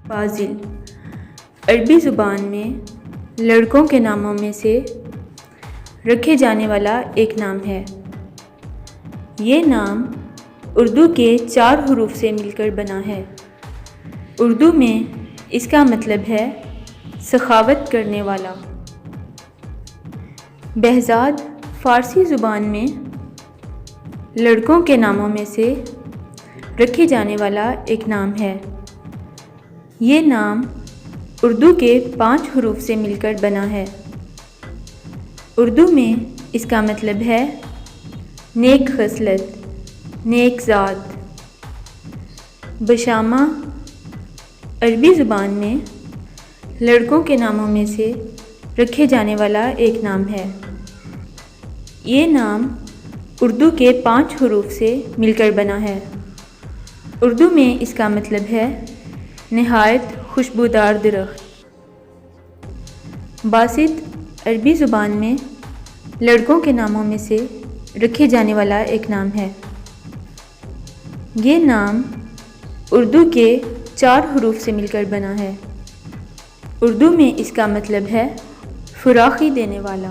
فاضل عربی زبان میں لڑکوں کے ناموں میں سے رکھے جانے والا ایک نام ہے۔ یہ نام اردو کے 4 حروف سے مل کر بنا ہے۔ اردو میں اس کا مطلب ہے سخاوت کرنے والا۔ بہزاد فارسی زبان میں لڑکوں کے ناموں میں سے رکھے جانے والا ایک نام ہے۔ یہ نام اردو کے 5 حروف سے مل کر بنا ہے۔ اردو میں اس کا مطلب ہے نیک خصلت، نیک ذات۔ بشامہ عربی زبان میں لڑکوں کے ناموں میں سے رکھے جانے والا ایک نام ہے۔ یہ نام اردو کے 5 حروف سے مل کر بنا ہے۔ اردو میں اس کا مطلب ہے نہایت خوشبودار درخت۔ باسط عربی زبان میں لڑکوں کے ناموں میں سے رکھے جانے والا ایک نام ہے۔ یہ نام اردو کے 4 حروف سے مل کر بنا ہے۔ اردو میں اس کا مطلب ہے فراخی دینے والا۔